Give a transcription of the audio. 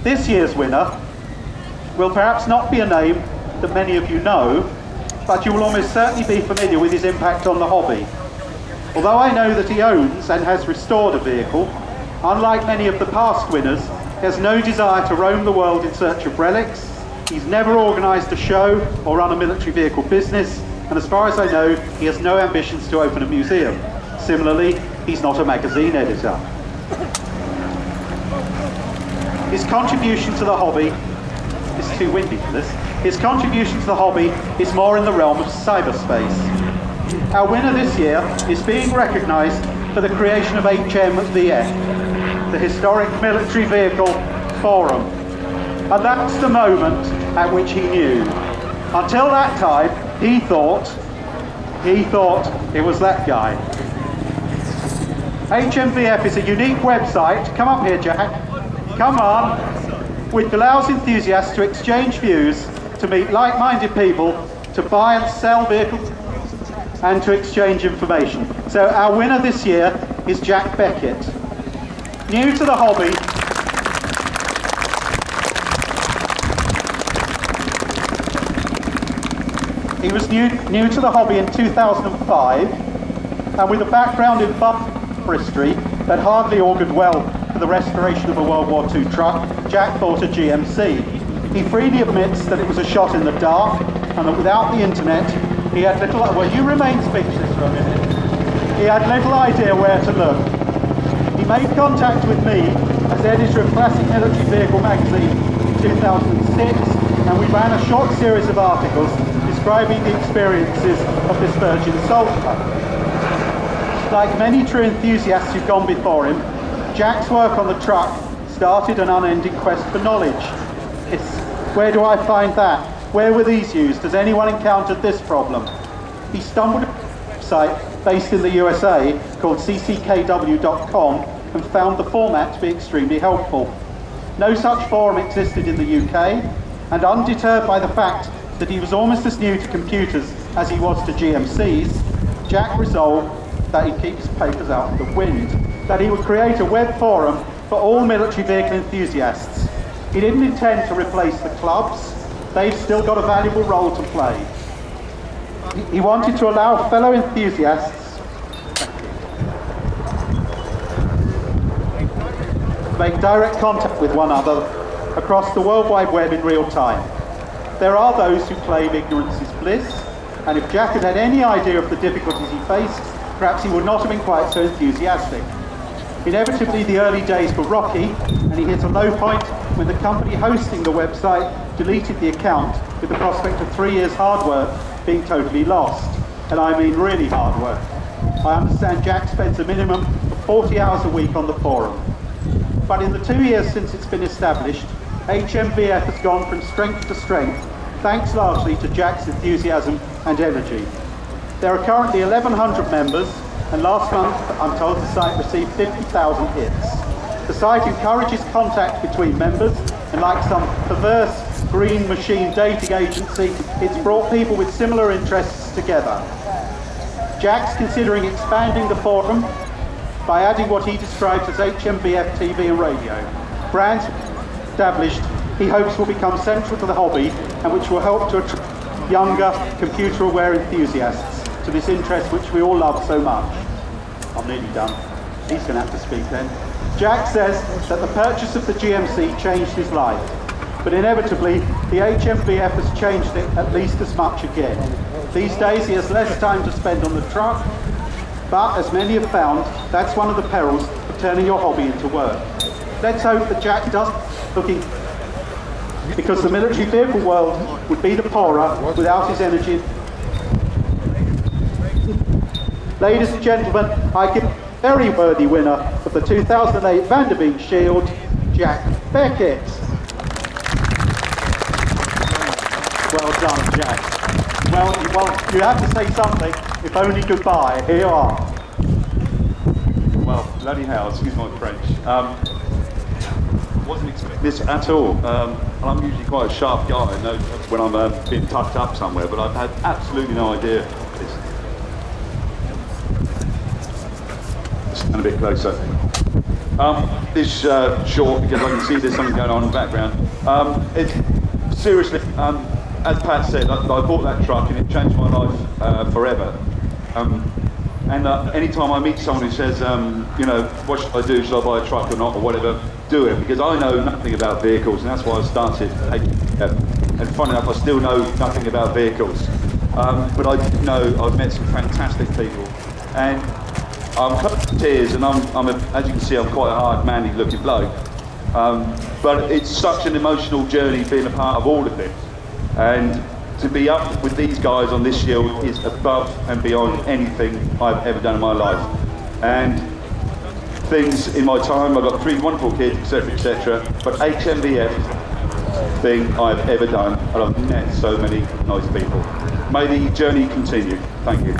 This year's winner will perhaps not be a name that many of you know, but you will almost certainly be familiar with his impact on the hobby. Although I know that he owns and has restored a vehicle, unlike many of the past winners, he has no desire to roam the world in search of relics. He's never organised a show or run a military vehicle business, and as far as I know, he has no ambitions to open a museum. Similarly, he's not a magazine editor. His contribution to the hobby, it's too windy for this, his contribution to the hobby is more in the realm of cyberspace. Our winner this year is being recognised for the creation of HMVF, the Historic Military Vehicle Forum. And that's the moment at which he knew. Until that time, he thought it was that guy. HMVF is a unique website, come up here Jack, come on, which allows enthusiasts to exchange views, to meet like-minded people, to buy and sell vehicles, and to exchange information. So our winner this year is Jack Beckett. New to the hobby, he was new to the hobby in 2005, and with a background in forestry that hardly augured well for the restoration of a World War II truck, Jack bought a GMC. He freely admits that it was a shot in the dark, and that without the internet, he had little... Well, you remain speechless for a minute. He had little idea where to look. He made contact with me as editor of Classic Military Vehicle magazine in 2006, and we ran a short series of articles describing the experiences of this virgin soldier. Like many true enthusiasts who've gone before him, Jack's work on the truck started an unending quest for knowledge. It's, where do I find that? Where were these used? Has anyone encountered this problem? He stumbled upon a website based in the USA called cckw.com and found the format to be extremely helpful. No such forum existed in the UK, and undeterred by the fact that he was almost as new to computers as he was to GMCs, Jack resolved that he'd keep his papers out of the wind, that he would create a web forum for all military vehicle enthusiasts. He didn't intend to replace the clubs. They've still got a valuable role to play. He wanted to allow fellow enthusiasts to make direct contact with one another across the World Wide Web in real time. There are those who claim ignorance is bliss, and if Jack had had any idea of the difficulties he faced, perhaps he would not have been quite so enthusiastic. Inevitably, the early days were rocky, and he hit a low point when the company hosting the website deleted the account with the prospect of 3 years' hard work being totally lost. And I mean really hard work. I understand Jack spends a minimum of 40 hours a week on the forum. But in the 2 years since it's been established, HMVF has gone from strength to strength, thanks largely to Jack's enthusiasm and energy. There are currently 1,100 members, and last month, I'm told the site received 50,000 hits. The site encourages contact between members, and like some perverse green machine dating agency, it's brought people with similar interests together. Jack's considering expanding the forum by adding what he describes as HMVF TV and radio. Brands established, he hopes will become central to the hobby, and which will help to attract younger, computer-aware enthusiasts to this interest which we all love so much. I'm nearly done. He's going to have to speak then. Jack says that the purchase of the GMC changed his life, but inevitably the HMVF has changed it at least as much again. These days he has less time to spend on the truck, but as many have found, that's one of the perils of turning your hobby into work. Let's hope that Jack does looking, because the military vehicle world would be the poorer without his energy. Ladies and gentlemen, I give a very worthy winner of the 2008 Vanderveen Shield, Jack Beckett. Well done, Jack. Well, you have to say something, if only goodbye. Here you are. Well, bloody hell, excuse my French. Wasn't expecting this at all. I'm usually quite a sharp guy, I know when I'm being tucked up somewhere, but I've had absolutely no idea this. Stand a bit closer. This short because I can see there's something going on in the background. Seriously, as Pat said, I bought that truck and it changed my life forever. And anytime I meet someone who says, you know, what should I do? Should I buy a truck or not, or whatever? Do it, because I know nothing about vehicles, and that's why I started. And funny enough, I still know nothing about vehicles. But I do know I've met some fantastic people, and I'm close to tears, and as you can see, I'm quite a hard, manly looking bloke. But it's such an emotional journey being a part of all of this. And to be up with these guys on this shield is above and beyond anything I've ever done in my life. And things in my time, I've got 3 wonderful kids, etc., but HMVF thing I've ever done, and I've met so many nice people. May the journey continue. Thank you.